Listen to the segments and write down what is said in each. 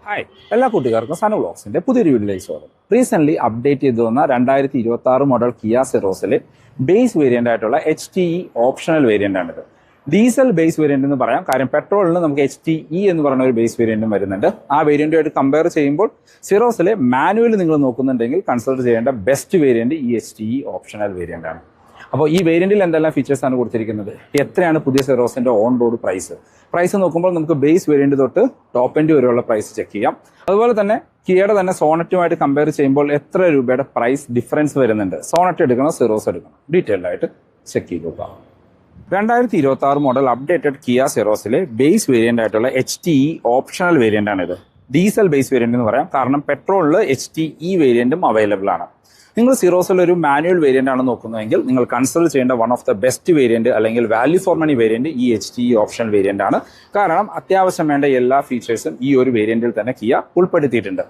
Hi എല്ലാ കൂട്ടുകാർക്കും സനു വ്ളോഗ്സിന്റെ പുതിയൊരു വീഡിയോയിലേക്ക് സ്വാഗതം. റീസെന്റ് അപ്ഡേറ്റ് ചെയ്തു വന്ന 2026 മോഡൽ കിയ സെറോസിലെ ബേസ് വേരിയന്റ് ആയിട്ടുള്ള HTE ഓപ്ഷണൽ വേരിയന്റ് ആണിത്. ഡീസൽ ബേസ് വേരിയന്റ് എന്ന് പറയാം, കാര്യം പെട്രോളിന് നമുക്ക് HTE എന്ന് പറയുന്ന ഒരു ബേസ് വേരിയന്റും വരുന്നുണ്ട്. ആ വേരിയന്റുമായിട്ട് കമ്പയർ ചെയ്യുമ്പോൾ സെറോസിലെ മാനുവൽ നിങ്ങൾ നോക്കുന്നുണ്ടെങ്കിൽ കൺസിഡർ ചെയ്യേണ്ട ബെസ്റ്റ് വേരിയന്റ് ഈ HTE ഓപ്ഷണൽ വേരിയന്റ് ആണ്. അപ്പോൾ ഈ വേരിയന്റിൽ എന്തെല്ലാം ഫീച്ചേഴ്സ് ആണ് കൊടുത്തിരിക്കുന്നത്, എത്രയാണ് പുതിയ സെറോസിന്റെ ഓൺ റോഡ് പ്രൈസ് നോക്കുമ്പോൾ നമുക്ക് ബേസ് വേരിയന്റ് തൊട്ട് ടോപ്പ് എൻഡ് വരെയുള്ള പ്രൈസ് ചെക്ക് ചെയ്യാം. അതുപോലെ തന്നെ കിയയുടെ തന്നെ സോണറ്റുമായിട്ട് കമ്പയർ ചെയ്യുമ്പോൾ എത്ര രൂപയുടെ പ്രൈസ് ഡിഫറൻസ് വരുന്നുണ്ട്, സോണറ്റ് എടുക്കണം സെറോസ് എടുക്കണം, ഡീറ്റെയിൽഡ് ആയിട്ട് ചെക്ക് ചെയ്ത് നോക്കാം. 2026 മോഡൽ അപ്ഡേറ്റഡ് കിയ സെറോസിലെ ബേസ് വേരിയന്റ് ആയിട്ടുള്ള HTE ഓപ്ഷണൽ വേരിയന്റ് ആണിത്. ഡീസൽ ബേസ് വേരിയന്റ് എന്ന് പറയാം, കാരണം പെട്രോളിൽ HTE വേരിയന്റും അവൈലബിൾ ആണ്. നിങ്ങൾ സീറോസിൽ ഒരു മാനുവൽ വേരിയന്റ് ആണ് നോക്കുന്നതെങ്കിൽ നിങ്ങൾ കൺസിഡർ ചെയ്യേണ്ട one of the best variant അല്ലെങ്കിൽ വാല്യൂ ഫോർ മണി വേരിയന്റ് ഈ HTE ഓപ്ഷണൽ വേരിയന്റ് ആണ്. കാരണം അത്യാവശ്യം വേണ്ട എല്ലാ ഫീച്ചേഴ്സും ഈ ഒരു വേരിയന്റിൽ തന്നെ കിയ ഉൾപ്പെടുത്തിയിട്ടുണ്ട്.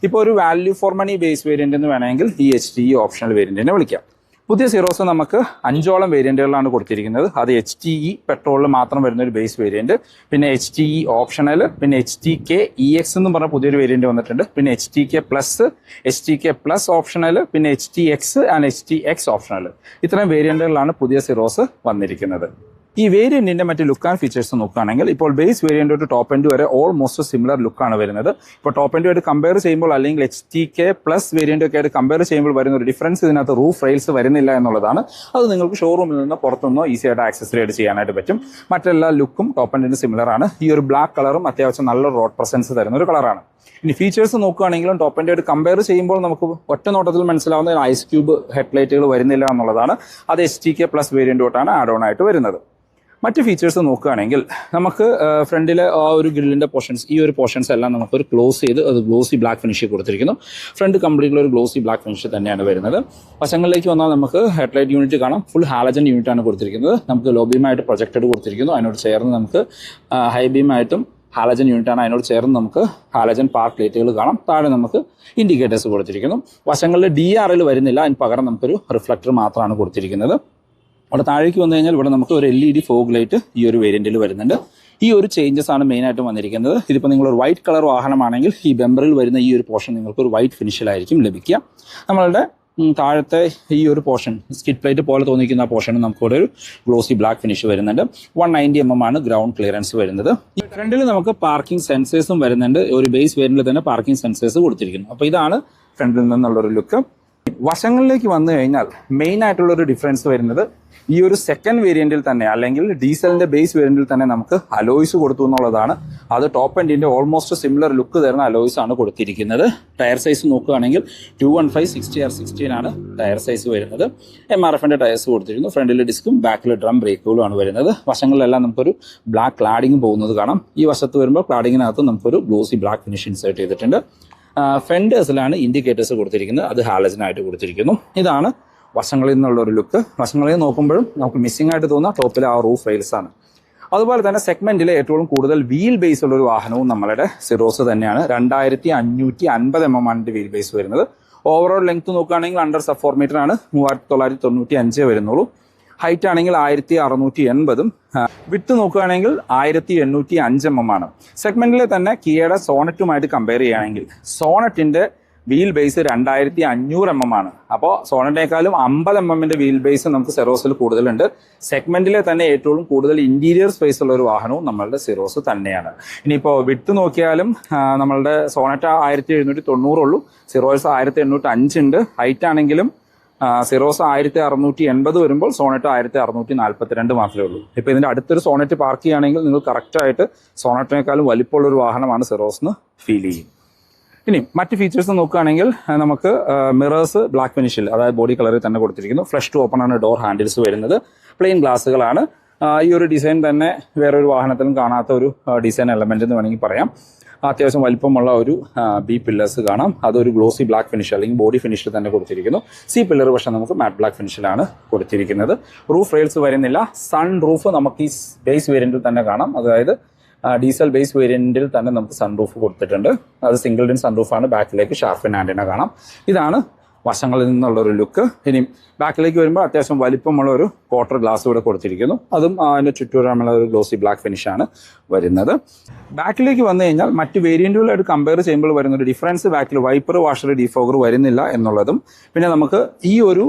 ഇപ്പോൾ ഒരു value for money base variant എന്ന് വേണമെങ്കിൽ ഈ HTE ഓപ്ഷണൽ വേരിയന്റിനെ വിളിക്കാം. പുതിയ സീറോസ് നമുക്ക് 5ഓളം വേരിയന്റുകളാണ് കൊടുത്തിരിക്കുന്നത്. അത് HTE പെട്രോളിൽ മാത്രം വരുന്ന ഒരു ബേസ് വേരിയന്റ്, പിന്നെ HTE ഓപ്ഷണൽ, പിന്നെ HTK EX എന്ന് പറഞ്ഞ പുതിയൊരു വേരിയന്റ് വന്നിട്ടുണ്ട്, പിന്നെ HTK plus, HTK plus optional, പിന്നെ HTX ആൻഡ് HTX ഓപ്ഷണൽ. ഇത്തരം വേരിയന്റുകളാണ് പുതിയ സീറോസ് വന്നിരിക്കുന്നത്. ഈ വേരിയന്റിന്റെ മറ്റ് ലുക്ക് ആൻഡ് ഫീച്ചേഴ്സ് നോക്കുകയാണെങ്കിൽ ഇപ്പോൾ ബേസ് വേരിയന്റ് തൊട്ട് ടോപ്പ് എൻഡ് വരെ ഓൾമോസ്റ്റ് സിമിലർ ലുക്കാണ് വരുന്നത്. ഇപ്പോൾ ടോപ്പ് എൻഡുമായിട്ട് കമ്പയർ ചെയ്യുമ്പോൾ അല്ലെങ്കിൽ HTK പ്ലസ് വേരിയന്റ് ഒക്കെ ആയിട്ട് കമ്പയർ ചെയ്യുമ്പോൾ വരുന്ന ഒരു ഡിഫറൻസ് ഇതിനകത്ത് റൂഫ് റെയിൽസ് വരുന്നില്ല എന്നുള്ളതാണ്. അത് നിങ്ങൾക്ക് ഷോറൂമിൽ നിന്ന് പുറത്തുനിന്നോ ഈസി ആയിട്ട് ആക്സസറി ചെയ്യാനായിട്ട് പറ്റും. മറ്റെല്ലാ ലുക്കും ടോപ്പ് എൻഡിന് സിമിലർ ആണ്. ഈ ഒരു ബ്ലാക്ക് കളറും അത്യാവശ്യം നല്ല റോഡ് പ്രസൻസ് തരുന്ന ഒരു കളറാണ്. ഇനി ഫീച്ചേഴ്സ് നോക്കുകയാണെങ്കിലും ടോപ്പ് എൻഡായിട്ട് കമ്പയർ ചെയ്യുമ്പോൾ നമുക്ക് ഒറ്റ നോട്ടത്തിൽ മനസ്സിലാവുന്ന ഐസ് ക്യൂബ് ഹെഡ്ലൈറ്റുകൾ വരുന്നില്ല എന്നുള്ളതാണ്. അത് HTK പ്ലസ് വേരിയന്റ് തൊട്ടാണ് ആഡ് ഓൺ ആയിട്ട് വരുന്നത്. മറ്റ് ഫീച്ചേഴ്സ് നോക്കുകയാണെങ്കിൽ നമുക്ക് ഫ്രണ്ടിലെ ആ ഒരു ഗ്രില്ലിന്റെ പോർഷൻസ്, ഈ ഒരു പോർഷൻസ് എല്ലാം നമുക്കൊരു ക്ലോസ് ചെയ്ത് അത് ഗ്ലോസി ബ്ലാക്ക് ഫിനിഷ് കൊടുത്തിരിക്കുന്നു. ഫ്രണ്ട് കംപ്ലീറ്റ്ലി ഒരു ഗ്ലോസി ബ്ലാക്ക് ഫിനിഷ് തന്നെയാണ് വരുന്നത്. വശങ്ങളിലേക്ക് വന്നാൽ നമുക്ക് ഹെഡ്ലൈറ്റ് യൂണിറ്റ് കാണാം, ഫുൾ ഹാലജൻ യൂണിറ്റ് ആണ് കൊടുത്തിരിക്കുന്നത്. നമുക്ക് ലോ ബീമായിട്ട് പ്രൊജക്റ്റഡ് കൊടുത്തിരിക്കുന്നു. അതിനോട് ചേർന്ന് നമുക്ക് ഹൈ ബീമായിട്ടും ഹാലജൻ യൂണിറ്റ് ആണ്. അതിനോട് ചേർന്ന് നമുക്ക് ഹാലജൻ പാർക്ക് ലൈറ്റുകൾ കാണാം. താഴെ നമുക്ക് ഇൻഡിക്കേറ്റേഴ്സ് കൊടുത്തിരിക്കുന്നു. വശങ്ങളിൽ DRL വരുന്നില്ല, അതിന് പകരം നമുക്കൊരു റിഫ്ലക്ടർ മാത്രമാണ് കൊടുത്തിരിക്കുന്നത്. അവിടെ താഴേക്ക് വന്നു കഴിഞ്ഞാൽ ഇവിടെ നമുക്ക് ഒരു LED ഫോഗ് ലൈറ്റ് ഈ ഒരു വേരിയന്റിൽ വരുന്നുണ്ട്. ഈ ഒരു ചേഞ്ചസ് ആണ് മെയിൻ ആയിട്ടും വന്നിരിക്കുന്നത്. ഇതിപ്പോൾ നിങ്ങൾ ഒരു വൈറ്റ് കളർ വാഹനമാണെങ്കിൽ ഈ ബെമ്പറിൽ വരുന്ന ഈ ഒരു പോർഷൻ നിങ്ങൾക്ക് ഒരു വൈറ്റ് ഫിനിഷിലായിരിക്കും ലഭിക്കുക. നമ്മളുടെ താഴത്തെ ഈ ഒരു പോർഷൻ സ്കിഡ് പ്ലേറ്റ് പോലെ തോന്നിക്കുന്ന ആ പോർഷന് നമുക്കിവിടെ ഒരു ഗ്ലോസി ബ്ലാക്ക് ഫിനിഷ് വരുന്നുണ്ട്. 190 mm ആണ് ഗ്രൗണ്ട് ക്ലിയറൻസ് വരുന്നത്. ഈ ഫ്രണ്ടിൽ നമുക്ക് പാർക്കിംഗ് സെൻസേഴ്സും വരുന്നുണ്ട്. ഒരു ബേസ് വേരിയന്റിൽ തന്നെ പാർക്കിംഗ് സെൻസേഴ്സ് കൊടുത്തിരിക്കുന്നു. അപ്പോൾ ഇതാണ് ഫ്രണ്ടിൽ നിന്നുള്ളൊരു ലുക്ക്. വശങ്ങളിലേക്ക് വന്നു കഴിഞ്ഞാൽ മെയിൻ ആയിട്ടുള്ള ഒരു ഡിഫറൻസ് വരുന്നത് ഈ ഒരു സെക്കൻഡ് വേരിയന്റിൽ തന്നെ അല്ലെങ്കിൽ ഡീസലിന്റെ ബേസ് വേരിയന്റിൽ തന്നെ നമുക്ക് അലോയ്സ് കൊടുത്തു എന്നുള്ളതാണ്. അത് ടോപ്പ് എൻഡിന്റെ ഓൾമോസ്റ്റ് സിമിലർ ലുക്ക് തരുന്ന അലോയ്സ് ആണ് കൊടുത്തിരിക്കുന്നത്. ടയർ സൈസ് നോക്കുകയാണെങ്കിൽ 215/60R16 ആണ് ടയർ സൈസ് വരുന്നത്. MRFന്റെ ടയർസ് കൊടുത്തിരിക്കുന്നു. ഫ്രണ്ടിലെ ഡിസ്കും ബാക്കിലെ ഡ്രം ബ്രേക്കുകളും ആണ് വരുന്നത്. വശങ്ങളിലെല്ലാം നമുക്കൊരു ബ്ലാക്ക് ക്ലാഡിംഗ് പോകുന്നത് കാണാം. ഈ വശത്ത് വരുമ്പോൾ ക്ലാഡിങ്ങിനകത്ത് നമുക്കൊരു ഗ്ലോസി ബ്ലാക്ക് ഫിനിഷ് ഇൻസേർട്ട് ചെയ്തിട്ടുണ്ട്. ഫെൻഡേഴ്സിലാണ് ഇൻഡിക്കേറ്റേഴ്സ് കൊടുത്തിരിക്കുന്നത്, അത് ഹാലജനായിട്ട് കൊടുത്തിരിക്കുന്നു. ഇതാണ് വശങ്ങളിൽ നിന്നുള്ള ഒരു ലുക്ക്. വശങ്ങളിൽ നോക്കുമ്പോഴും നമുക്ക് മിസ്സിംഗ് ആയിട്ട് തോന്നുന്ന ടോപ്പിലെ ആ റൂഫ് റെയിൽസ് ആണ്. അതുപോലെ തന്നെ സെഗ്മെന്റിലെ ഏറ്റവും കൂടുതൽ വീൽ ബേസ് ഉള്ള ഒരു വാഹനവും നമ്മളുടെ സിറോസ് തന്നെയാണ്. 2550 mm ആണ് വീൽ ബേസ് വരുന്നത്. ഓവറോൾ ലെങ്ത് നോക്കുകയാണെങ്കിൽ അണ്ടർ സബ് 4 മീറ്റർ ആണ്, 3995 വരുന്നുള്ളൂ. ഹൈറ്റ് ആണെങ്കിൽ 1680, വിഡ്ത്ത് നോക്കുകയാണെങ്കിൽ 1805 mm ആണ്. സെഗ്മെന്റിലെ തന്നെ കിയയുടെ സോണറ്റുമായിട്ട് കമ്പയർ ചെയ്യുകയാണെങ്കിൽ സോണറ്റിന്റെ വീൽ ബേസ് 2500 mm ആണ്. അപ്പോൾ സോണറ്റിനേക്കാളും 50 mm വീൽ ബേസ് നമുക്ക് സെറോസിൽ കൂടുതലുണ്ട്. സെഗ്മെന്റിലെ തന്നെ ഏറ്റവും കൂടുതൽ ഇന്റീരിയർ സ്പേസ് ഉള്ള ഒരു വാഹനവും നമ്മളുടെ സിറോസ് തന്നെയാണ്. ഇനിയിപ്പോൾ വിഡ്ത്ത് നോക്കിയാലും നമ്മളുടെ സോണറ്റ് 1790 ഉള്ളൂ, സിറോസ് 1805 ഉണ്ട്. ഹൈറ്റ് ആണെങ്കിലും സിറോസ് 1680 വരുമ്പോൾ സോണറ്റ് 1642 മാത്രമേ ഉള്ളൂ. ഇപ്പോൾ ഇതിന്റെ അടുത്തൊരു സോണറ്റ് പാർക്ക് ചെയ്യുകയാണെങ്കിൽ നിങ്ങൾ കറക്റ്റായിട്ട് സോണറ്റിനേക്കാളും വലിപ്പമുള്ള ഒരു വാഹനമാണ് സിറോസ് എന്ന് ഫീൽ ചെയ്യും. ഇനി മറ്റ് ഫീച്ചേഴ്സ് നോക്കുകയാണെങ്കിൽ നമുക്ക് മിറേഴ്സ് ബ്ലാക്ക് ഫിനിഷിൽ, അതായത് ബോഡി കളറിൽ തന്നെ കൊടുത്തിരിക്കുന്നു. ഫ്ലഷ് ടു ഓപ്പൺ ആണ് ഡോർ ഹാൻഡിൽസ് വരുന്നത്. പ്ലെയിൻ ഗ്ലാസുകളാണ്. ഈ ഒരു ഡിസൈൻ തന്നെ വേറൊരു വാഹനത്തിലും കാണാത്ത ഒരു ഡിസൈൻ എലമെന്റ് എന്ന് വേണമെങ്കിൽ പറയാം. അത്യാവശ്യം വലിപ്പമുള്ള ഒരു ബി പില്ലേഴ്സ് കാണാം. അതൊരു ഗ്ലോസി ബ്ലാക്ക് ഫിനിഷ് അല്ലെങ്കിൽ ബോഡി ഫിനിഷിൽ തന്നെ കൊടുത്തിരിക്കുന്നു. സി പില്ലർ പക്ഷേ നമുക്ക് മാറ്റ് ബ്ലാക്ക് ഫിനിഷിലാണ് കൊടുത്തിരിക്കുന്നത്. റൂഫ് റെയിൽസ് വരുന്നില്ല. സൺ റൂഫ് നമുക്ക് ഈ ബേസ് വേരിയന്റിൽ തന്നെ കാണാം. അതായത് ഡീസൽ ബേസ് വേരിയന്റിൽ തന്നെ നമുക്ക് സൺ റൂഫ് കൊടുത്തിട്ടുണ്ട്. അത് സിംഗിൾ ഡിൻ സൺ റൂഫാണ്. ബാക്കിലേക്ക് ഷാർഫിൻ ആന്റിന കാണാം. ഇതാണ് വശങ്ങളിൽ നിന്നുള്ളൊരു ലുക്ക്. ഇനി ബാക്കിലേക്ക് വരുമ്പോൾ അത്യാവശ്യം വലിപ്പമുള്ള ഒരു ക്വാർട്ടർ ഗ്ലാസ് ഇവിടെ കൊടുത്തിരിക്കുന്നു. അതും അതിൻ്റെ ചുറ്റുമുള്ള ഒരു ഗ്ലോസി ബ്ലാക്ക് ഫിനിഷാണ് വരുന്നത്. ബാക്കിലേക്ക് വന്നു കഴിഞ്ഞാൽ മറ്റ് വേരിയൻറ്റുകളായിട്ട് കമ്പയർ ചെയ്യുമ്പോൾ വരുന്നൊരു ഡിഫറൻസ് ബാക്കിൽ വൈപ്പർ, വാഷർ, ഡിഫോഗർ വരുന്നില്ല എന്നുള്ളതും, പിന്നെ നമുക്ക് ഈ ഒരു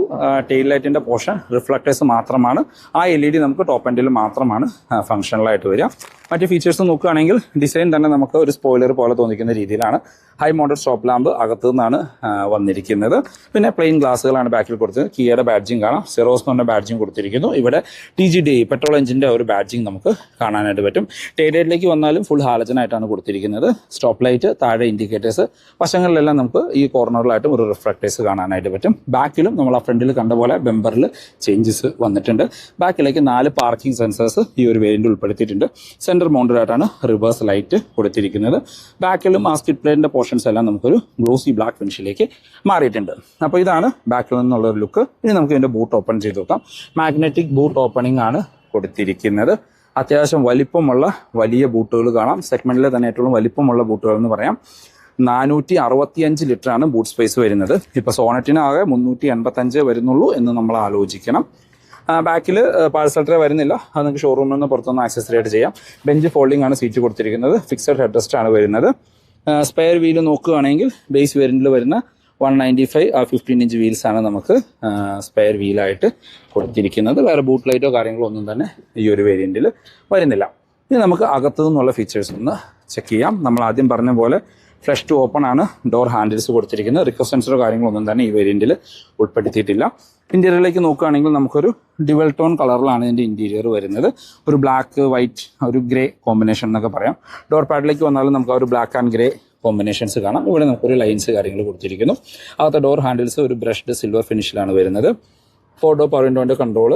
ടെയിൽ ലൈറ്റിൻ്റെ പോർഷൻ റിഫ്ലക്ടേഴ്സ് മാത്രമാണ്. ആ LED നമുക്ക് ടോപ്പ് എൻഡിൽ മാത്രമാണ് ഫങ്ഷണലായിട്ട് വരിക. മറ്റ് ഫീച്ചേഴ്സ് നോക്കുകയാണെങ്കിൽ ഡിസൈൻ തന്നെ നമുക്ക് ഒരു സ്പോയിലർ പോലെ തോന്നിക്കുന്ന രീതിയിലാണ്. ഹൈ മോഡൽ സ്റ്റോപ്പ് ലാമ്പ് അകത്തു നിന്നാണ് വന്നിരിക്കുന്നത്. പിന്നെ പ്ലെയിൻ ഗ്ലാസ്സുകളാണ് ബാക്കിൽ കൊടുത്തത്. കിയയുടെ ബാഡ്ജിങ് കാണാം, സെറോസ് എന്ന് പറഞ്ഞ ബാഡ്ജിങ് കൊടുത്തിരിക്കുന്നു. ഇവിടെ TGDI പെട്രോൾ എഞ്ചിൻ്റെ ഒരു ബാഡ്ജിങ് നമുക്ക് കാണാനായിട്ട് പറ്റും. ടെയിൽ ലൈറ്റിലേക്ക് വന്നാലും ഫുൾ ഹാലജനായിട്ടാണ് കൊടുത്തിരിക്കുന്നത്. സ്റ്റോപ്പ് ലൈറ്റ്, താഴെ ഇൻഡിക്കേറ്റേഴ്സ്, വശങ്ങളിലെല്ലാം നമുക്ക് ഈ കോർണറിലായിട്ടും ഒരു റിഫ്ലക്ടേഴ്സ് കാണാനായിട്ട് പറ്റും. ബാക്കിലും നമ്മൾ ആ ഫ്രണ്ടിൽ കണ്ട പോലെ ബെമ്പറിൽ ചേഞ്ചസ് വന്നിട്ടുണ്ട്. ബാക്കിലേക്ക് 4 പാർക്കിംഗ് സെൻസേഴ്സ് ഈ ഒരു വേരിയൻ്റ് ഉൾപ്പെടുത്തിയിട്ടുണ്ട്. സെൻറ്റർ മൗണ്ടഡ് ആയിട്ടാണ് റിവേഴ്സ് ലൈറ്റ് കൊടുത്തിരിക്കുന്നത്. ബാക്കിലും ആ സ്കിഡ് പ്ലേറ്റിൻ്റെ പോർഷൻസ് എല്ലാം നമുക്കൊരു ഗ്ലോസി ബ്ലാക്ക് ഫിനിഷിലേക്ക് മാറിയിട്ടുണ്ട്. അപ്പോൾ ഇതാണ് ബാക്കിൽ നിന്നുള്ളൊരു ലുക്ക്. ഇനി നമുക്ക് ഇതിൻ്റെ ബൂട്ട് ഓപ്പൺ ചെയ്ത് നോക്കാം. മാഗ്നറ്റിക് ബൂട്ട് ഓപ്പണിംഗ് ആണ് കൊടുത്തിരിക്കുന്നത്. അത്യാവശ്യം വലിപ്പമുള്ള വലിയ ബൂട്ടുകൾ കാണാം. സെഗ്മെന്റിലെ തന്നെ ഏറ്റവും വലിപ്പമുള്ള ബൂട്ടുകൾ എന്ന് പറയാം. 465 ലിറ്ററാണ് ബൂട്ട് സ്പേസ് വരുന്നത്. ഇപ്പോൾ സോണറ്റിന് ആകെ 385 വരുന്നുള്ളൂ എന്ന് നമ്മൾ ആലോചിക്കണം. ബാക്കിൽ പാഴ്സൽ ട്രേ വരുന്നില്ല, അത് നിങ്ങൾക്ക് ഷോറൂമിൽ നിന്ന് പുറത്തുനിന്ന് ആക്സസറി ആയിട്ട് ചെയ്യാം. ബെഞ്ച് ഫോൾഡിംഗ് ആണ് സീറ്റ് കൊടുത്തിരിക്കുന്നത്. ഫിക്സഡ് ഹെഡ് റെസ്റ്റ് ആണ് വരുന്നത്. സ്പെയർ വീല് നോക്കുകയാണെങ്കിൽ ബേസ് വേരിയന്റിൽ വരുന്ന 195 15 ഇഞ്ച് വീൽസ് ആണ് നമുക്ക് സ്പെയർ വീലായിട്ട് കൊടുത്തിരിക്കുന്നത്. വേറെ ബൂട്ട് ലൈറ്റോ കാര്യങ്ങളോ ഒന്നും തന്നെ ഈ ഒരു വേരിയന്റിൽ വരുന്നില്ല. ഇനി നമുക്ക് അകത്തു നിന്നുള്ള ഫീച്ചേഴ്സ് ഒന്ന് ചെക്ക് ചെയ്യാം. നമ്മൾ ആദ്യം പറഞ്ഞ പോലെ ഫ്ലഷ് ടു ഓപ്പൺ ആണ് ഡോർ ഹാൻഡിൽസ് കൊടുത്തിരിക്കുന്നത്. റിക്വസ്റ്റ് സെൻസറോ കാര്യങ്ങളൊന്നും തന്നെ ഈ വേരിയന്റിൽ ഉൾപ്പെടുത്തിയിട്ടില്ല. ഇന്റീരിയറിലേക്ക് നോക്കുകയാണെങ്കിൽ നമുക്കൊരു ഡ്യുവൽ ടോൺ കളറിലാണ് ഇതിൻ്റെ ഇന്റീരിയർ വരുന്നത്. ഒരു ബ്ലാക്ക്, വൈറ്റ്, ഒരു ഗ്രേ കോമ്പിനേഷൻ എന്നൊക്കെ പറയാം. ഡോർ പാഡിലേക്ക് വന്നാലും നമുക്ക് ഒരു ബ്ലാക്ക് ആൻഡ് ഗ്രേ കോമ്പിനേഷൻസ് കാണാം. ഇവിടെ നമുക്കൊരു ലൈൻസ് കാര്യങ്ങൾ കൊടുത്തിരിക്കുന്നു. അകത്തെ ഡോർ ഹാൻഡിൽസ് ഒരു ബ്രഷ്ഡ് സിൽവർ ഫിനിഷിലാണ് വരുന്നത്. 4 ഡോർ പവർ വിൻഡോൻ്റെ കൺട്രോൾ,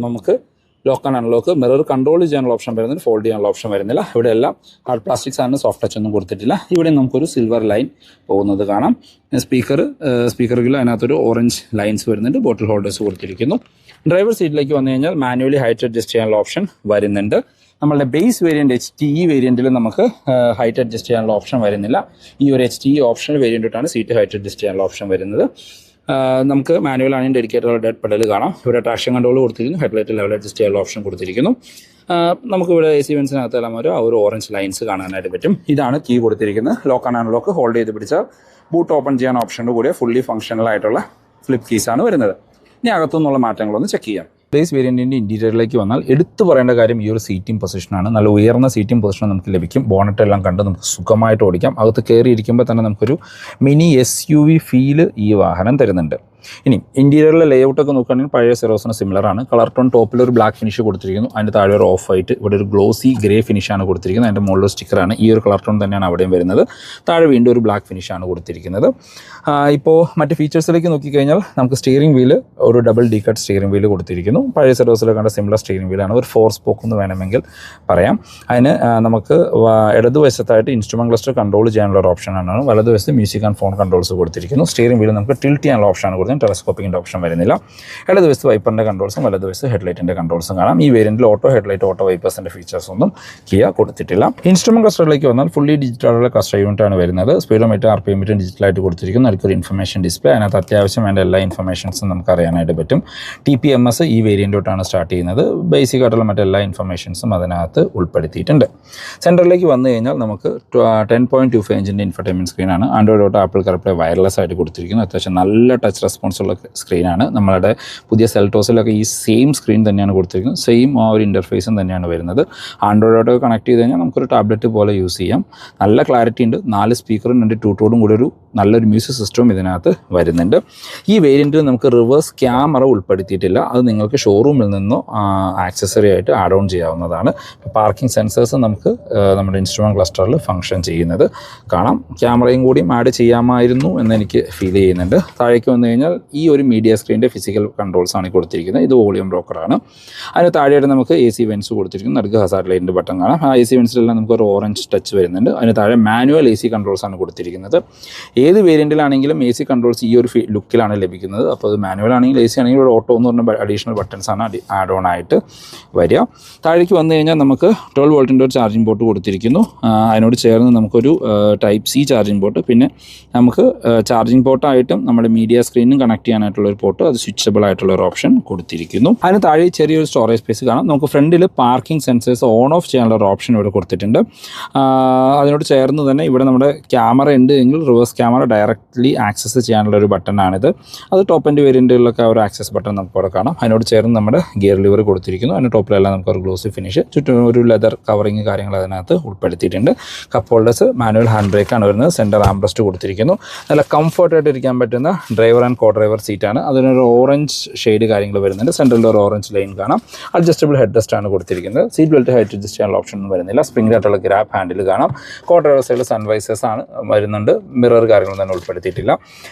നമുക്ക് lock and unlock, mirror control ചെയ്യാനുള്ള ഓപ്ഷൻ വരുന്നുണ്ട്, ഫോൾഡ് ചെയ്യാനുള്ള ഓപ്ഷൻ വരുന്നില്ല. ഇവിടെ എല്ലാം ഹാർഡ് പ്ലാസ്റ്റിക്സ് ആണ്, സോഫ്റ്റ് ടച്ച് ഒന്നും കൊടുത്തിട്ടില്ല. ഇവിടെ നമുക്കൊരു സിൽവർ ലൈൻ പോകുന്നത് കാണാം. സ്പീക്കറിൽ അതിനകത്തൊരു ഓറഞ്ച് ലൈൻസ് വരുന്നുണ്ട്. ബോട്ടിൽ ഹോൾഡേഴ്സ് കൊടുത്തിരിക്കുന്നു. ഡ്രൈവർ സീറ്റിലേക്ക് വന്നു കഴിഞ്ഞാൽ മാനുവലി ഹൈറ്റ് അഡ്ജസ്റ്റ് ചെയ്യാനുള്ള ഓപ്ഷൻ വരുന്നുണ്ട്. നമ്മളുടെ ബേസ് വേരിയന്റ് HTE വേരിയന്റിൽ നമുക്ക് ഹൈറ്റ് അഡ്ജസ്റ്റ് ചെയ്യാനുള്ള ഓപ്ഷൻ വരുന്നില്ല. ഈ ഒരു HTE ഓപ്ഷണൽ വേരിയന്റാണ് സീറ്റ് ഹൈറ്റ് അഡ്ജസ്റ്റ് ചെയ്യാനുള്ള ഓപ്ഷൻ വരുന്നത്. നമുക്ക് മാനുവൽ ആണ് ഡെഡിക്കേറ്റഡ് ഡെഡ് പെഡൽ കാണാം. ഇവിടെ ട്രാക്ഷൻ കൺട്രോൾ കൊടുത്തിരിക്കുന്നു. ഹെഡ്ലൈറ്റ് ലെവൽ അഡ്ജസ്റ്റ് ചെയ്യാനുള്ള ഓപ്ഷൻ കൊടുത്തിരിക്കുന്നു. നമുക്കിവിടെ AC വെൻസിനകത്തെല്ലാം ഒരു ഓറഞ്ച് ലൈൻസ് കാണാനായിട്ട് പറ്റും. ഇതാണ് കീ കൊടുത്തിരിക്കുന്നത്. ലോക്ക് ആൻഡ് അൺലോക്ക് ഹോൾഡ് ചെയ്ത് പിടിച്ചാൽ ബൂട്ട് ഓപ്പൺ ചെയ്യാൻ ഓപ്ഷൻ്റെ കൂടെ ഫുള്ളി ഫംഗ്ഷണൽ ആയിട്ടുള്ള ഫ്ലിപ്പ് കീസാണ് വരുന്നത്. ഇനി അകത്തുനിന്നുള്ള മാറ്റങ്ങളൊന്ന് ചെക്ക് ചെയ്യാം. ബേസ് വേരിയന്റിന്റെ ഇന്റീരിയറിലേക്ക് വന്നാൽ എടുത്തു പറയേണ്ട കാര്യം ഈ ഒരു സീറ്റിംഗ് പൊസിഷനാണ്. നല്ല ഉയർന്ന സീറ്റിംഗ് പൊസിഷൻ നമുക്ക് ലഭിക്കും. ബോണറ്റ് എല്ലാം കണ്ട് നമുക്ക് സുഖമായിട്ട് ഓടിക്കാം. അകത്ത് കയറിയിരിക്കുമ്പോൾ തന്നെ നമുക്കൊരു മിനി SUV ഫീല് ഈ വാഹനം തരുന്നുണ്ട്. ഇനി ഇന്റീരിയറിലെ ലേഔട്ടൊക്കെ നോക്കുകയാണെങ്കിൽ പഴയ സെറോസിന് സിമിലർ ആണ്. കളർ ടോൺ ടോപ്പിൽ ഒരു ബ്ലാക്ക് ഫിനിഷ് കൊടുത്തിരിക്കുന്നു. അതിൻ്റെ താഴെ ഒരു ഓഫ് വൈറ്റ്, ഇവിടെ ഒരു ഗ്ലോസി ഗ്രേ ഫിനിഷാണ് കൊടുത്തിരിക്കുന്നത്. അതിൻ്റെ മുകളിൽ സ്റ്റിക്കറാണ്. ഈ ഒരു കളർ ടോൺ തന്നെയാണ് അവിടെയും വരുന്നത്. താഴെ വീണ്ടും ഒരു ബ്ലാക്ക് ഫിനിഷാണ് കൊടുത്തിരിക്കുന്നത്. ഇപ്പോൾ മറ്റ് ഫീച്ചേഴ്സിലേക്ക് നോക്കിക്കഴിഞ്ഞാൽ നമുക്ക് സ്റ്റിയറിംഗ് വീല് ഒരു double D cut steering wheel കൊടുത്തിരിക്കുന്നു. പഴയ സെറോസിൽ കണ്ട സിമിലർ സ്റ്റിയറിംഗ് വീലാണ്. ഒരു 4 സ്പോക്ക് എന്ന് വേണമെങ്കിൽ പറയാം. അതിന് നമുക്ക് ഇടതുവശത്തായിട്ട് ഇൻസ്ട്രുമെന്റ് ക്ലസ്റ്റർ കൺട്രോൾ ചെയ്യാനുള്ള ഒരു ഓപ്ഷനാണ്. വലതുവശത്ത് മ്യൂസിക് ആൻഡ് ഫോൺ കൺട്രോൾസ് കൊടുത്തിരിക്കുന്നു. സ്റ്റിയറിംഗ് വീല് നമുക്ക് ടിൽറ്റ് ചെയ്യാനുള്ള ഓപ്ഷനാണ് കൊടുത്തത്. ടെലസ്കോപ്പിക്കിൻ്റെ ഓപ്ഷൻ വരുന്നില്ല. ഇടതുവശത്ത് വൈപ്പറിൻ്റെ കൺട്രോൾസും വലതുവശത്ത് ഹെഡ്ലൈറ്റിൻ്റെ കൺട്രോൾസും കാണാം. ഈ വേരിയന്റിൽ ഓട്ടോ ഹെഡ്ലൈറ്റ്, ഓട്ടോ വൈപ്പേഴ്സിൻ്റെ ഫീച്ചേഴ്സ് ഒന്നും കിയ കൊടുത്തിട്ടില്ല. ഇൻസ്ട്രുമെന്റ് ക്ലസ്റ്ററിലേക്ക് വന്നാൽ ഫുള്ളി ഡിജിറ്റലുള്ള ക്ലസ്റ്റർ യൂണിറ്റ് ആണ് വരുന്നത്. സ്പീഡോമീറ്റർ, RPM മീറ്റർ ഡിജിറ്റലായിട്ട് കൊടുത്തിരിക്കുന്നു. അതിലൊരു ഇൻഫർമേഷൻ ഡിസ്പ്ലേ, അതിനകത്ത് അത്യാവശ്യം വേണ്ട എല്ലാ ഇൻഫർമേഷൻസും നമുക്ക് അറിയാനായിട്ട് പറ്റും. TPMS ഈ വേരിയന്റോട്ടാണ് സ്റ്റാർട്ട് ചെയ്യുന്നത്. ബേസിക് ആയിട്ടുള്ള മറ്റെല്ലാ ഇൻഫർമേഷൻസും അതിനകത്ത് ഉൾപ്പെടുത്തിയിട്ടുണ്ട്. സെൻറ്ററിലേക്ക് വന്നു കഴിഞ്ഞാൽ നമുക്ക് 10.25 ഇഞ്ചിൻ്റെ ഇൻഫർടൈൻമെന്റ് സ്ക്രീനാണ്. Android auto, Apple CarPlay wireless ആയിട്ട് കൊടുത്തിരിക്കുന്നു. അത്യാവശ്യം നല്ല ടച്ച് റെസ്പോൺസ് ഉള്ള സ്ക്രീനാണ്. നമ്മുടെ പുതിയ സെൽറ്റോസിലൊക്കെ ഈ സെയിം സ്ക്രീൻ തന്നെയാണ് കൊടുത്തിരിക്കുന്നത്. സെയിം ആ ഒരു ഇൻ്റർഫേസും തന്നെയാണ് വരുന്നത്. ആൻഡ്രോയിഡ് ഓട്ടോ കണക്ട് ചെയ്ത് കഴിഞ്ഞാൽ നമുക്കൊരു ടാബ്ലറ്റ് പോലെ യൂസ് ചെയ്യാം. നല്ല ക്ലാരിറ്റി ഉണ്ട്. 4 സ്പീക്കറും 2 ടൂട്ടോടും കൂടി ഒരു നല്ലൊരു മ്യൂസിക് സിസ്റ്റവും ഇതിനകത്ത് വരുന്നുണ്ട്. ഈ വേരിയൻറ്റിൽ നമുക്ക് റിവേഴ്സ് ക്യാമറ ഉൾപ്പെടുത്തിയിട്ടില്ല. അത് നിങ്ങൾക്ക് ഷോറൂമിൽ നിന്നോ ആക്സസറി ആയിട്ട് ആഡ് ഓൺ ചെയ്യാവുന്നതാണ്. പാർക്കിംഗ് സെൻസേഴ്സ് നമുക്ക് നമ്മുടെ ഇൻസ്ട്രുമെന്റ് ക്ലസ്റ്ററിൽ ഫംഗ്ഷൻ ചെയ്യുന്നത് കാണാം. ക്യാമറയും കൂടി ആഡ് ചെയ്യാമായിരുന്നു എന്ന് എനിക്ക് ഫീൽ ചെയ്യുന്നുണ്ട്. താഴേക്ക് വന്നു കഴിഞ്ഞാൽ ഈ ഒരു മീഡിയ സ്ക്രീനിൻ്റെ ഫിസിക്കൽ കൺട്രോൾസ് ആണ് കൊടുത്തിരിക്കുന്നത്. ഇത് വോളിയം ബ്രോക്കറാണ്. അതിന് താഴെയായിട്ട് നമുക്ക് AC വെൻസ് കൊടുത്തിരിക്കുന്നു. നടുക്ക് ഹസാർഡ് ലൈറ്റിൻ്റെ ബട്ടൺ കാണാം. ആ AC വെൻസിലെല്ലാം നമുക്ക് ഒരു ഓറഞ്ച് ടച്ച് വരുന്നുണ്ട്. അതിന് താഴെ മാനുവൽ AC കൺട്രോൾസ് ആണ് കൊടുത്തിരിക്കുന്നത്. ഏത് വേരിയൻറ്റിലാണെങ്കിലും AC കൺട്രോൾസ് ഈ ഒരു ലുക്കിലാണ് ലഭിക്കുന്നത്. അപ്പോൾ അത് മാനുവൽ ആണെങ്കിൽ AC ആണെങ്കിൽ ഒരു ഓട്ടോ എന്ന് പറഞ്ഞ അഡീഷണൽ ബട്ടൺസ് ആണ് ആഡ് ഓൺ ആയിട്ട് വരിക. താഴേക്ക് വന്നു കഴിഞ്ഞാൽ നമുക്ക് 12 വോൾട്ടിൻ്റെ ഒരു ചാർജിങ് പോർട്ട് കൊടുത്തിരിക്കുന്നു. അതിനോട് ചേർന്ന് നമുക്കൊരു ടൈപ്പ് C ചാർജിങ് പോർട്ട്, പിന്നെ നമുക്ക് ചാർജിങ് പോർട്ടായിട്ടും നമ്മുടെ മീഡിയ സ്ക്രീനും കണക്ട് ചെയ്യാനായിട്ടുള്ള ഒരു പോർട്ട്, അത് സ്വിച്ചബിൾ ആയിട്ടുള്ള ഒരു ഓപ്ഷൻ കൊടുത്തിരിക്കുന്നു. അതിന് താഴെ ചെറിയൊരു സ്റ്റോറേജ് സ്പേസ് കാണാം. നമുക്ക് ഫ്രണ്ടിൽ പാർക്കിംഗ് സെൻസേഴ്സ് ഓൺ ഓഫ് ചെയ്യാനുള്ള ഒരു ഓപ്ഷൻ ഇവിടെ കൊടുത്തിട്ടുണ്ട്. അതിനോട് ചേർന്ന് തന്നെ ഇവിടെ നമ്മുടെ ക്യാമറ ഉണ്ട് എങ്കിൽ റിവേഴ്സ് ക്യാമറ ഡയറക്റ്റ്ലി ആക്സസ് ചെയ്യാനുള്ള ഒരു ബട്ടണാണിത്. അത് ടോപ്പ് ആൻഡ് വേരിയൻറ്റുകളിലൊക്കെ ഒരു ആക്സസ് ബട്ടൺ നമുക്ക് ഇവിടെ കാണാം. അതിനോട് ചേർന്ന് നമ്മുടെ ഗിയർ ലിവർ കൊടുത്തിരിക്കുന്നു. അതിൻ്റെ ടോപ്പിലെല്ലാം നമുക്ക് ഒരു ഗ്ലോസി ഫിനിഷ്, ചുറ്റും ഒരു ലെതർ കവറിങ് കാര്യങ്ങൾ അതിനകത്ത് ഉൾപ്പെടുത്തിയിട്ടുണ്ട്. കപ്പ് ഹോൾഡേഴ്സ്, മാനുവൽ ഹാൻഡ് ബ്രേക്കാണ് വരുന്നത്. സെൻറ്റർ ആംബ്രസ്റ്റ് കൊടുത്തിരിക്കുന്നു. നല്ല കംഫർട്ടായിട്ട് ഇരിക്കാൻ പറ്റുന്ന ഡ്രൈവർ ആൻഡ് കോ ഡ്രൈവർ സീറ്റാണ്. അതിനൊരു ഓറഞ്ച് ഷെയ്ഡ് കാര്യങ്ങൾ വരുന്നുണ്ട്. സെൻട്രലിൽ ഒരു ഓറഞ്ച് ലൈൻ കാണാം. അഡ്ജസ്റ്റബിൾ ഹെഡ് റെസ്റ്റ് ആണ് കൊടുത്തിരിക്കുന്നത്. സീറ്റ് ബെൽറ്റ് ഹൈറ്റ് അഡ്ജസ്റ്റ് ചെയ്യാനുള്ള ഓപ്ഷൻ ഒന്നും വരുന്നില്ല. സ്പ്രിംഗ് ആയിട്ടുള്ള ഗ്രാബ് ഹാൻഡിൽ കാണാം. കോ ഡ്രൈവർ സൈഡിൽ സൺവൈസേഴ്സ് ആണ് വരുന്നുണ്ട്. മിറർ കാര്യങ്ങൾ തന്നെ ഉൾപ്പെടുത്തിയിട്ടില്ല.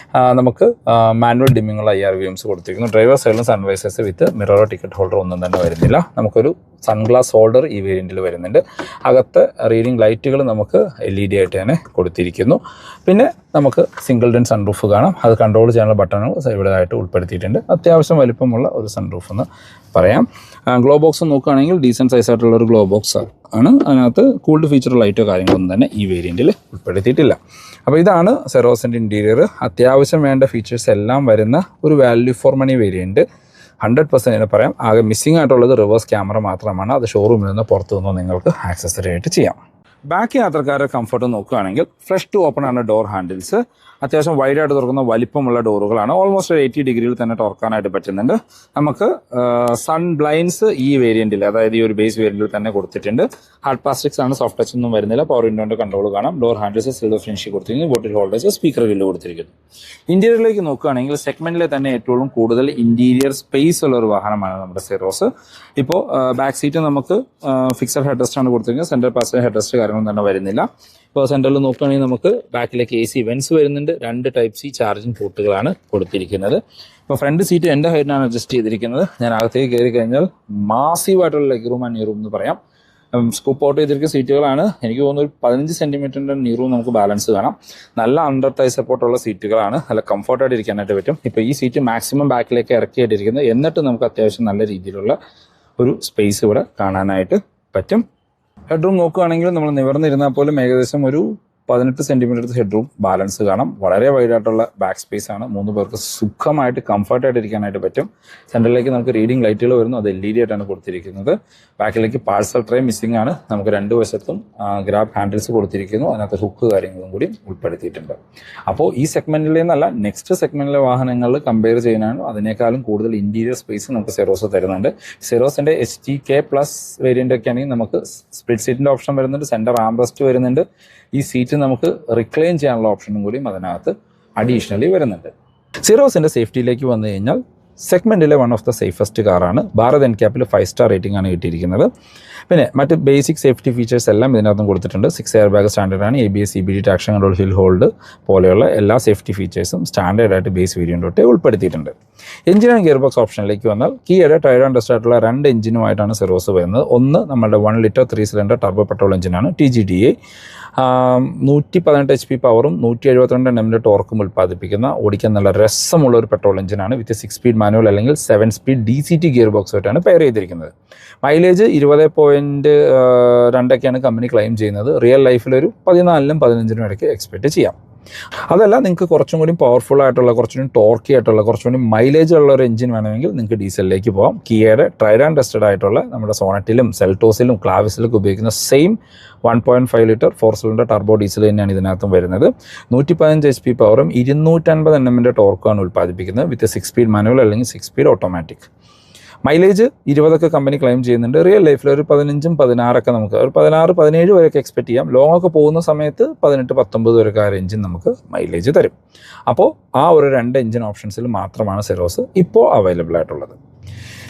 നമുക്ക് മാനുവൽ ഡിമ്മിങ്ങുള്ള IR കൊടുത്തിരിക്കുന്നു. ഡ്രൈവർ സൈഡിലും സൺവൈസേഴ്സ് വിത്ത് മിററോ ടിക്കറ്റ് ഹോൾഡർ ഒന്നും തന്നെ വരുന്നില്ല. നമുക്കൊരു സൺഗ്ലാസ് ഹോൾഡർ ഈ വേരിയൻറ്റിൽ വരുന്നുണ്ട്. അകത്ത് റീഡിംഗ് ലൈറ്റുകൾ നമുക്ക് LED ആയിട്ട് തന്നെ കൊടുത്തിരിക്കുന്നു. പിന്നെ നമുക്ക് സിംഗിൾ ഡെൻ സൺറൂഫ് കാണാം. അത് കൺട്രോൾ ചെയ്യാനുള്ള ബട്ടണുകൾ ഇവിടെ ആയിട്ട് ഉൾപ്പെടുത്തിയിട്ടുണ്ട്. അത്യാവശ്യം വലിപ്പമുള്ള ഒരു സൺറൂഫ് എന്ന് പറയാം. ഗ്ലോ ബോക്സ് നോക്കുകയാണെങ്കിൽ ഡീസൻറ്റ് സൈസായിട്ടുള്ള ഒരു ഗ്ലോ ബോക്സ് ആണ്. അതിനകത്ത് കൂൾഡ് ഫീച്ചർ ലൈറ്റോ കാര്യങ്ങളൊന്നും തന്നെ ഈ വേരിയൻറ്റിൽ ഉൾപ്പെടുത്തിയിട്ടില്ല. അപ്പോൾ ഇതാണ് സെറോസിൻ്റെ ഇൻറ്റീരിയർ. അത്യാവശ്യം വേണ്ട ഫീച്ചേഴ്സ് എല്ലാം വരുന്ന ഒരു വാല്യൂ ഫോർ മണി വേരിയൻറ്റ്. 100% എന്ന് പറയാം. ആകെ മിസ്സിംഗ് ആയിട്ടുള്ളത് റിവേഴ്സ് ക്യാമറ മാത്രമാണ്. അത് ഷോറൂമിൽ നിന്ന് പുറത്തു നിന്ന് നിങ്ങൾക്ക് ആക്സസറി ആയിട്ട് ചെയ്യാം. ബാക്ക് യാത്രക്കാരുടെ കംഫർട്ട് നോക്കുകയാണെങ്കിൽ ഫ്രഷ് ടു ഓപ്പൺ ആണ് ഡോർ ഹാൻഡിൽസ്. അത്യാവശ്യം വൈഡായിട്ട് തുറക്കുന്ന വലിപ്പമുള്ള ഡോറുകളാണ്. ഓൾമോസ്റ്റ് ഒരു 80 ഡിഗ്രിയിൽ തന്നെ തുറക്കാനായിട്ട് പറ്റുന്നുണ്ട്. നമുക്ക് സൺ ബ്ലൈൻഡ്സ് ഈ വേരിയൻറ്റിൽ, അതായത് ഈ ഒരു ബേസ് വേരിയൻറ്റിൽ തന്നെ കൊടുത്തിട്ടുണ്ട്. ഹാർഡ് പ്ലാസ്റ്റിക്സ് ആണ്, സോഫ്റ്റ് ടച്ച് ഒന്നും വരുന്നില്ല. പവർ വിൻഡോന്റെ കൺട്രോൾ കാണാം. ഡോർ ഹാൻഡിൽസ് സിൽവർ ഫിനിഷ് കൊടുത്തിരിക്കുന്നു. ബോട്ടിൽ ഹോൾഡേഴ്സ്, സ്പീക്കർ ഗ്രില്ല് കൊടുത്തിരിക്കുന്നു. ഇന്റീരിയറിലേക്ക് നോക്കുകയാണെങ്കിൽ സെഗ്മെന്റിലെ തന്നെ ഏറ്റവും കൂടുതൽ ഇന്റീരിയർ സ്പേസ് ഉള്ള ഒരു വാഹനമാണ് നമ്മുടെ സെറോസ്. ഇപ്പോൾ ബാക്ക് സീറ്റ് നമുക്ക് ഫിക്സഡ് ഹെഡ് റെസ്റ്റ് ആണ് കൊടുത്തിരിക്കുന്നത്. സെൻട്രൽ പാസഞ്ചർ ഹെഡ് റെസ്റ്റ് കാര്യങ്ങളൊന്നും തന്നെ വരുന്നില്ല. ഇപ്പോൾ സെൻട്രലിൽ നോക്കുകയാണെങ്കിൽ നമുക്ക് ബാക്കിലേക്ക് AC വെൻസ് വരുന്നുണ്ട്. 2 ടൈപ്പ് C ചാർജിങ് പോർട്ടുകളാണ് കൊടുത്തിരിക്കുന്നത്. ഇപ്പോൾ ഫ്രണ്ട് സീറ്റ് എൻ്റെ ഹൈറ്റിനാണ് അഡ്ജസ്റ്റ് ചെയ്തിരിക്കുന്നത്. ഞാൻ അകത്തേക്ക് കയറി കഴിഞ്ഞാൽ മാസീവായിട്ടുള്ള ലെഗ് റൂം ആൻഡ് നീ റൂം എന്ന് പറയാം. സ്കൂപ്പ് ഔട്ട് ചെയ്തിരിക്കുന്ന സീറ്റുകളാണ്. എനിക്ക് തോന്നുന്നു ഒരു 15 സെൻറ്റിമീറ്ററിൻ്റെ നീ റൂം നമുക്ക് ബാലൻസ് കാണാം. നല്ല അണ്ടർ തൈ സപ്പോർട്ടുള്ള സീറ്റുകളാണ്. നല്ല കംഫർട്ടായിട്ട് ഇരിക്കാനായിട്ട് പറ്റും. ഇപ്പോൾ ഈ സീറ്റ് മാക്സിമം ബാക്കിലേക്ക് ഇറക്കിയിട്ടിരിക്കുന്നത്. എന്നിട്ട് നമുക്ക് അത്യാവശ്യം നല്ല രീതിയിലുള്ള ഒരു സ്പേസ് ഇവിടെ കാണാനായിട്ട് പറ്റും. ഹെഡ്റൂം നോക്കുകയാണെങ്കിൽ നമ്മൾ നിവർന്നിരുന്നാൽ പോലും ഏകദേശം ഒരു 18 സെൻറ്റിമീറ്റർ ഹെഡ്റൂം ബാലൻസ് കാണാം. വളരെ വൈഡായിട്ടുള്ള ബാക്ക് സ്പേസ് ആണ്. 3 പേർക്ക് സുഖമായിട്ട് കംഫർട്ടായിട്ട് ഇരിക്കാനായിട്ട് പറ്റും. സെൻറ്ററിലേക്ക് നമുക്ക് റീഡിംഗ് ലൈറ്റുകൾ വരുന്നു. അത് LED ആയിട്ടാണ് കൊടുത്തിരിക്കുന്നത്. ബാക്കിലേക്ക് പാഴ്സൽ ട്രേ മിസ്സിംഗ് ആണ്. നമുക്ക് 2 വശത്തും ഗ്രാബ് ഹാൻഡിൽസ് കൊടുത്തിരിക്കുന്നു. അതിനകത്ത് ഹുക്ക് കാര്യങ്ങളും കൂടി ഉൾപ്പെടുത്തിയിട്ടുണ്ട്. അപ്പോൾ ഈ സെഗ്മെന്റിൽ നിന്നല്ല, നെക്സ്റ്റ് സെഗ്മെന്റിലെ വാഹനങ്ങളിൽ കമ്പയർ ചെയ്യാനാണ് അതിനേക്കാളും കൂടുതൽ ഇന്റീരിയർ സ്പേസ് നമുക്ക് സെറോസ് തരുന്നുണ്ട്. സെറോസിന്റെ HTK+ വേരിയന്റ് ഒക്കെ ആണെങ്കിൽ നമുക്ക് സ്പ്ലിറ്റ് സീറ്റിന്റെ ഓപ്ഷൻ വരുന്നുണ്ട്. സെന്റർ ആംറസ്റ്റ് വരുന്നുണ്ട്. ഈ സീറ്റ് നമുക്ക് റിക്ലൈൻ ചെയ്യാനുള്ള ഓപ്ഷനും കൂടിയും അതിനകത്ത് അഡീഷണലി വരുന്നുണ്ട്. സെറോസിന്റെ സേഫ്റ്റിയിലേക്ക് വന്നു കഴിഞ്ഞാൽ സെഗ്മെന്റിലെ വൺ ഓഫ് ദ സേഫസ്റ്റ് കാറാണ്. ഭാരത് എൻക്യാപ്പിൽ 5 സ്റ്റാർ റേറ്റിംഗ് ആണ് കിട്ടിയിരിക്കുന്നത്. പിന്നെ മറ്റ് ബേസിക് സേഫ്റ്റി ഫീച്ചേഴ്സ് എല്ലാം ഇതിനകത്തും കൊടുത്തിട്ടുണ്ട്. 6 എയർ ബാഗ് സ്റ്റാൻഡേർഡാണ്. ABS, CBD, traction control, hill hold പോലെയുള്ള എല്ലാ സേഫ്റ്റി ഫീച്ചേഴ്സും സ്റ്റാൻഡേർഡായിട്ട് ബേസ് വേരിയൻ്റ് തൊട്ടേ ഉൾപ്പെടുത്തിയിട്ടുണ്ട്. എഞ്ചിൻ ആൻഡ് ഗിയർ ബോക്സ് ഓപ്ഷനിലേക്ക് വന്നാൽ കിയയുടെ ടൈഡ് ആൻഡ് ഡസ്റ്റ് ആയിട്ടുള്ള 2 എഞ്ചിനുമായിട്ടാണ് സെറോസ് വരുന്നത്. ഒന്ന് നമ്മുടെ 1 ലിറ്റർ 3 സിലിണ്ടർ ടർബോ പെട്രോൾ എഞ്ചിനാണ് TGDA. 118 HP പവറും 172 Nm ടോർക്കും ഉൽപ്പാദിപ്പിക്കുന്ന ഓടിക്കാൻ നല്ല രസമുള്ള ഒരു പെട്രോൾ എഞ്ചിനാണ്. വിത്ത് 6 സ്പീഡ് മാനുവൽ അല്ലെങ്കിൽ 7 സ്പീഡ് DCT ഗിയർ ബോക്സ് ആയിട്ടാണ് പെയർ ചെയ്തിരിക്കുന്നത്. മൈലേജ് 20.2 കമ്പനി ക്ലെയിം ചെയ്യുന്നത്. റിയൽ ലൈഫിൽ ഒരു 14-നും 15-നും ഇടയ്ക്ക് എക്സ്പെക്ട് ചെയ്യാം. അതല്ല, നിങ്ങൾക്ക് കുറച്ചും കൂടി പവർഫുൾ ആയിട്ടുള്ള, കുറച്ചും കൂടി ടോർക്കി ആയിട്ടുള്ള, കുറച്ചും കൂടി മൈലേജ് ഉള്ള ഒരു എഞ്ചിൻ വേണമെങ്കിൽ നിങ്ങൾക്ക് ഡീസലിലേക്ക് പോകാം. കിയയുടെ ട്രൈഡ് ആൻഡ് ടെസ്റ്റഡ് ആയിട്ടുള്ള നമ്മുടെ സോണറ്റിലും സെൽറ്റോസിലും ക്ലാവിസിലൊക്കെ ഉപയോഗിക്കുന്ന same 1.5 litre 4 cylinder turbo diesel തന്നെയാണ് ഇതിനകത്തും വരുന്നത്. 115 HP പവറും 250 Nm ടോർക്കുമാണ് ഉൽപ്പാദിപ്പിക്കുന്നത്. വിത്ത് 6 സ്പീഡ് മാനുവൽ അല്ലെങ്കിൽ 6 speed automatic. Mileage 20 company claim ചെയ്യുന്നുണ്ട്. റിയൽ ലൈഫിൽ ഒരു 15-ഉം 16 നമുക്ക് ഒരു 16-17 വരെയൊക്കെ എക്സ്പെക്ട് ചെയ്യാം. ലോങ് ഒക്കെ പോകുന്ന സമയത്ത് 18-19 വരെയൊക്കെ ആ എഞ്ചിൻ നമുക്ക് മൈലേജ് തരും. അപ്പോൾ ആ ഒരു 2 എഞ്ചിൻ ഓപ്ഷൻസിൽ മാത്രമാണ് സെറോസ് ഇപ്പോൾ അവൈലബിൾ ആയിട്ടുള്ളത്.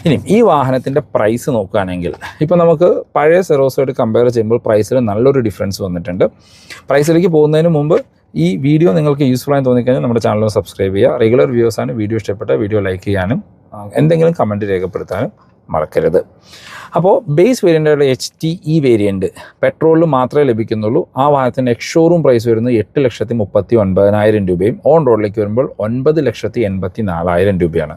ഇനി ഈ വാഹനത്തിൻ്റെ പ്രൈസ് നോക്കുകയാണെങ്കിൽ ഇപ്പോൾ നമുക്ക് പഴയ സെറോസുമായിട്ട് കമ്പയർ ചെയ്യുമ്പോൾ പ്രൈസിൽ നല്ലൊരു ഡിഫറൻസ് വന്നിട്ടുണ്ട്. പ്രൈസിലേക്ക് പോകുന്നതിന് മുമ്പ് ഈ വീഡിയോ നിങ്ങൾക്ക് യൂസ്ഫുൾ ആയി തോന്നിക്കഴിഞ്ഞാൽ നമ്മുടെ ചാനൽ സബ്സ്ക്രൈബ് ചെയ്യുക. റെഗുലർ വ്യൂവേഴ്സാണ്. വീഡിയോ ഇഷ്ടപ്പെട്ട വീഡിയോ ലൈക്ക് ചെയ്യാനും എന്തെങ്കിലും കമൻറ്റ് രേഖപ്പെടുത്താനും മറക്കരുത്. അപ്പോൾ ബേസ് വേരിയൻ്റായുള്ള HTE വേരിയൻറ്റ് പെട്രോളിൽ മാത്രമേ ലഭിക്കുന്നുള്ളൂ. ആ വാഹനത്തിൻ്റെ എക്സ്-ഷോറൂം പ്രൈസ് വരുന്നത് 8,39,000 രൂപയും ഓൺ റോഡിലേക്ക് വരുമ്പോൾ 9,84,000 രൂപയാണ്.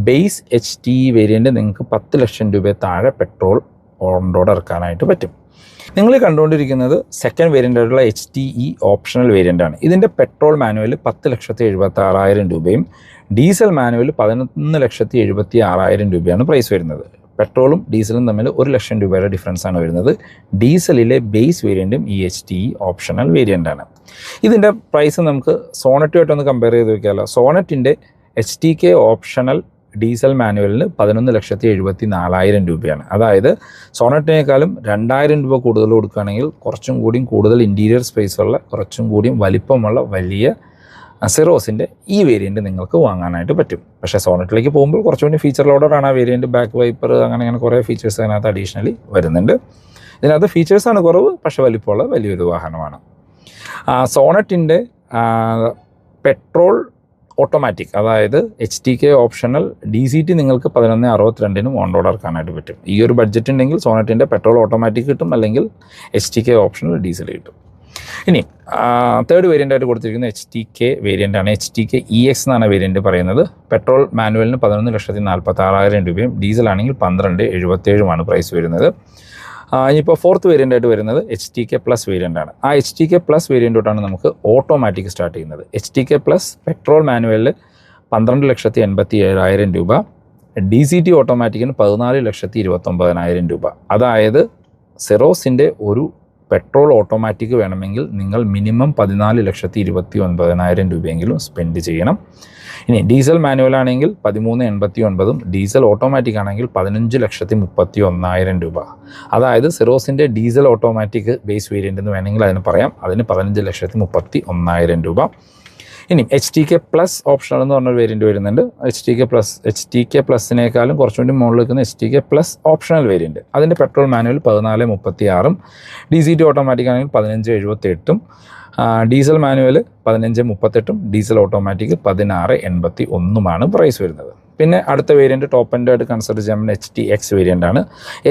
ബേസ് HTE വേരിയൻറ്റ് നിങ്ങൾക്ക് 10 ലക്ഷം രൂപ താഴെ പെട്രോൾ ഓൺ റോഡ് ഇറക്കാനായിട്ട് പറ്റും. നിങ്ങൾ കണ്ടുകൊണ്ടിരിക്കുന്നത് സെക്കൻഡ് വേരിയൻ്റായിട്ടുള്ള HTE ഓപ്ഷണൽ വേരിയൻ്റാണ്. ഇതിൻ്റെ പെട്രോൾ മാനുവൽ 10,76,000 രൂപയും ഡീസൽ മാനുവൽ 11,76,000 രൂപയാണ് പ്രൈസ് വരുന്നത്. പെട്രോളും ഡീസലും തമ്മിൽ 1 ലക്ഷം രൂപയുടെ ഡിഫറൻസാണ് വരുന്നത്. ഡീസലിലെ ബേസ് വേരിയൻറ്റും ഈ HTE ഓപ്ഷണൽ വേരിയൻ്റാണ്. ഇതിൻ്റെ പ്രൈസ് നമുക്ക് സോണറ്റുമായിട്ടൊന്ന് കമ്പയർ ചെയ്ത് നോക്കിയാലോ. സോണറ്റിൻ്റെ HTK ഓപ്ഷണൽ ഡീസൽ മാനുവലിന് 11,74,000 രൂപയാണ്. അതായത് സോണറ്റിനേക്കാളും 2,000 രൂപ കൂടുതൽ കൊടുക്കുകയാണെങ്കിൽ കുറച്ചും കൂടിയും കൂടുതൽ ഇൻറ്റീരിയർ സ്പേസുള്ള കുറച്ചും കൂടിയും വലിപ്പമുള്ള വലിയ സിറോസിൻ്റെ ഈ വേരിയൻറ്റ് നിങ്ങൾക്ക് വാങ്ങാനായിട്ട് പറ്റും. പക്ഷേ സോണറ്റിലേക്ക് പോകുമ്പോൾ കുറച്ചുകൂടി ഫീച്ചർ ലോഡറാണ് ആ വേരിയൻറ്റ്. ബാക്ക് വൈപ്പർ അങ്ങനെ കുറേ ഫീച്ചേഴ്സ് അതിനകത്ത് അഡീഷണലി വരുന്നുണ്ട്. ഇതിനകത്ത് ഫീച്ചേഴ്സാണ് കുറവ്, പക്ഷേ വലിപ്പമുള്ള വലിയൊരു വാഹനമാണ്. സോണറ്റിൻ്റെ പെട്രോൾ ഓട്ടോമാറ്റിക്, അതായത് HTK ഓപ്ഷണൽ DCT നിങ്ങൾക്ക് 11,62 ഓൺ റോഡ് ഇറക്കാനായിട്ട് പറ്റും. ഈ ഒരു ബഡ്ജറ്റ് ഉണ്ടെങ്കിൽ സോണറ്റിൻ്റെ പെട്രോൾ ഓട്ടോമാറ്റിക് കിട്ടും, അല്ലെങ്കിൽ HTK ഓപ്ഷണൽ ഡീസൽ കിട്ടും. ഇനി തേർഡ് വേരിയൻ്റായിട്ട് കൊടുത്തിരിക്കുന്ന HTK വേരിയൻ്റാണ്. HTK EX എന്നാണ് വേരിയൻറ്റ് പറയുന്നത്. പെട്രോൾ മാനുവലിന് 11,46,000 രൂപയും ഡീസലാണെങ്കിൽ 12,77 പ്രൈസ് വരുന്നത്. ഇനിയിപ്പോൾ ഫോർത്ത് വേരിയൻ്റായിട്ട് വരുന്നത് HTK പ്ലസ് വേരിയൻ്റാണ്. ആ HTK പ്ലസ് വേരിയൻ്റ് തൊട്ടാണ് നമുക്ക് ഓട്ടോമാറ്റിക് സ്റ്റാർട്ട് ചെയ്യുന്നത്. HTK പ്ലസ് പെട്രോൾ മാനുവലിൽ 12,87,000 രൂപ, DCT ഓട്ടോമാറ്റിക്കിന് 14,29,000 രൂപ. അതായത് സിറോസിൻ്റെ ഒരു പെട്രോൾ ഓട്ടോമാറ്റിക് വേണമെങ്കിൽ നിങ്ങൾ മിനിമം 14,29,000 രൂപയെങ്കിലും സ്പെൻഡ് ചെയ്യണം. ഇനി ഡീസൽ മാനുവലാണെങ്കിൽ 13,89,000, ഡീസൽ ഓട്ടോമാറ്റിക് ആണെങ്കിൽ 15,31,000 രൂപ. അതായത് സിറോസിൻ്റെ ഡീസൽ ഓട്ടോമാറ്റിക് ബേസ് വേരിയൻ്റ് എന്ന് വേണമെങ്കിൽ അതിന് പറയാം. അതിന് 15,31,000 രൂപ. ഇനി HTK പ്ലസ് ഓപ്ഷണൽ എന്ന് പറഞ്ഞൊരു വേരിയൻറ്റ് വരുന്നുണ്ട്. HTK പ്ലസിനേക്കാളും കുറച്ചുകൂടി മുകളിൽ നിൽക്കുന്ന HTK പ്ലസ് ഓപ്ഷണൽ വേരിയൻറ്റ്. അതിൻ്റെ പെട്രോൾ മാനുവൽ 14,36, DCT ഓട്ടോമാറ്റിക് ആണെങ്കിൽ 15,78, diesel manual 15,38, diesel automatic 16,81 price വരുന്നത്. പിന്നെ അടുത്ത വേരിയൻറ്റ് ടോപ്പ് എൻഡായിട്ട് കൺസിഡർ ചെയ്യാൻ HTX വേരിയൻ്റാണ്.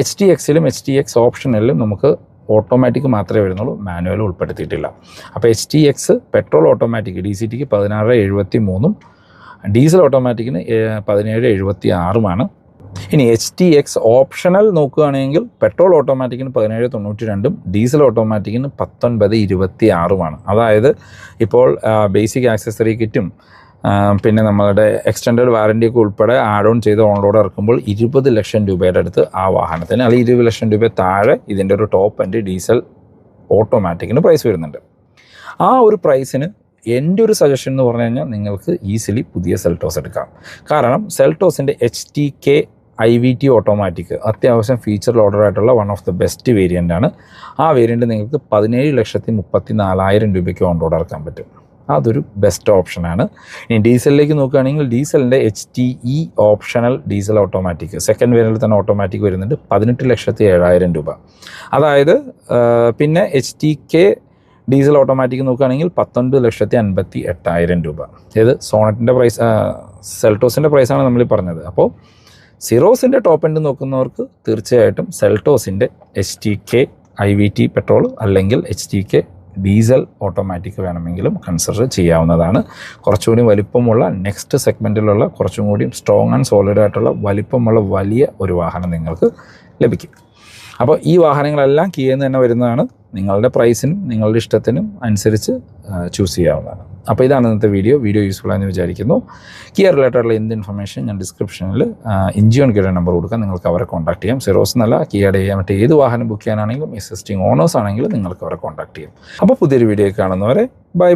HTXലും HTX ഓപ്ഷനിലും നമുക്ക് ഓട്ടോമാറ്റിക് മാത്രമേ വരുന്നുള്ളൂ, മാനുവൽ ഉൾപ്പെടുത്തിയിട്ടില്ല. അപ്പോൾ HTX പെട്രോൾ ഓട്ടോമാറ്റിക് DCTക്ക് 16,73, ഡീസൽ ഓട്ടോമാറ്റിക്കിന് 17,76. ഇനി HTX ഓപ്ഷണൽ നോക്കുകയാണെങ്കിൽ പെട്രോൾ ഓട്ടോമാറ്റിക്കിന് 17,92, ഡീസൽ ഓട്ടോമാറ്റിക്കിന് 19,26. അതായത് ഇപ്പോൾ ബേസിക് ആക്സസറി കിറ്റും പിന്നെ നമ്മളുടെ എക്സ്റ്റൻഡഡ് വാറൻറ്റിയൊക്കെ ഉൾപ്പെടെ ആഡ് ഓൺ ചെയ്ത് ഓൺ റോഡ് ഇറക്കുമ്പോൾ 20 ലക്ഷം രൂപയുടെ അടുത്ത് ആ വാഹനത്തിന്, അല്ലെങ്കിൽ 20 ലക്ഷം രൂപ താഴെ ഇതിൻ്റെ ഒരു ടോപ്പ് എൻഡ് ഡീസൽ ഓട്ടോമാറ്റിക്കിന് പ്രൈസ് വരുന്നുണ്ട്. ആ ഒരു പ്രൈസിന് എൻ്റെ ഒരു സജഷൻ എന്ന് പറഞ്ഞു കഴിഞ്ഞാൽ നിങ്ങൾക്ക് ഈസിലി പുതിയ സെൽട്ടോസ് എടുക്കാം. കാരണം സെൽട്ടോസിൻ്റെ HTK IVT ഓട്ടോമാറ്റിക് അത്യാവശ്യം ഫീച്ചർ ലോഡറായിട്ടുള്ള വൺ ഓഫ് ദ ബെസ്റ്റ് വേരിയൻ്റാണ്. ആ വേരിയൻറ്റ് നിങ്ങൾക്ക് 17,34,000 രൂപയ്ക്ക് ഓൺ റോഡ് ഇറക്കാൻ പറ്റും. അതൊരു ബെസ്റ്റ് ഓപ്ഷനാണ്. ഇനി ഡീസലിലേക്ക് നോക്കുകയാണെങ്കിൽ ഡീസലിൻ്റെ HTE optional diesel automatic second വേരിയൻറ്റിൽ തന്നെ ഓട്ടോമാറ്റിക് വരുന്നുണ്ട് 18,07,000 രൂപ. അതായത് പിന്നെ HTK ഡീസൽ ഓട്ടോമാറ്റിക് നോക്കുകയാണെങ്കിൽ 19,58,000 രൂപ. ഇത് സോണറ്റിൻ്റെ പ്രൈസ്, സെൽട്ടോസിൻ്റെ പ്രൈസാണ് നമ്മൾ പറഞ്ഞത്. അപ്പോൾ സിറോസിൻ്റെ ടോപ്പ് എൻഡ് നോക്കുന്നവർക്ക് തീർച്ചയായിട്ടും സെൽട്ടോസിൻ്റെ HTK IVT പെട്രോൾ അല്ലെങ്കിൽ HTK ഡീസൽ ഓട്ടോമാറ്റിക് വേണമെങ്കിലും കൺസിഡർ ചെയ്യാവുന്നതാണ്. കുറച്ചുകൂടി വലിപ്പമുള്ള നെക്സ്റ്റ് സെഗ്മെൻറ്റിലുള്ള കുറച്ചും കൂടി സ്ട്രോങ് ആൻഡ് സോളിഡ് ആയിട്ടുള്ള വലിപ്പമുള്ള വലിയ ഒരു വാഹനം നിങ്ങൾക്ക് ലഭിക്കും. അപ്പോൾ ഈ വാഹനങ്ങളെല്ലാം കിയയിൽ നിന്ന് തന്നെ വരുന്നതാണ്. നിങ്ങളുടെ പ്രൈസിനും നിങ്ങളുടെ ഇഷ്ടത്തിനും അനുസരിച്ച് ചൂസ് ചെയ്യാവുന്നതാണ്. അപ്പോൾ ഇതാണ് ഇന്നത്തെ വീഡിയോ യൂസ്ഫുൾ ആണെന്ന് വിചാരിക്കുന്നു. കിയ റിലേറ്റഡുള്ള എന്ത് ഇൻഫർമേഷൻ ഞാൻ ഡിസ്ക്രിപ്ഷനിൽ ഇൻജിയോൺ കിയുടെ നമ്പർ കൊടുക്കാം, നിങ്ങൾക്ക് അവരെ കോൺടാക്ട് ചെയ്യാം. സിറോസ് എന്നല്ല, കിയയുടെ മറ്റേ ഏത് വാഹനം ബുക്ക് ചെയ്യാനാണെങ്കിലും എക്സിസ്റ്റിംഗ് ഓണേഴ്സ് ആണെങ്കിലും നിങ്ങൾക്ക് അവരെ കോൺടാക്ട് ചെയ്യാം. അപ്പോൾ പുതിയൊരു വീഡിയോ കാണുന്നവരെ ബൈ.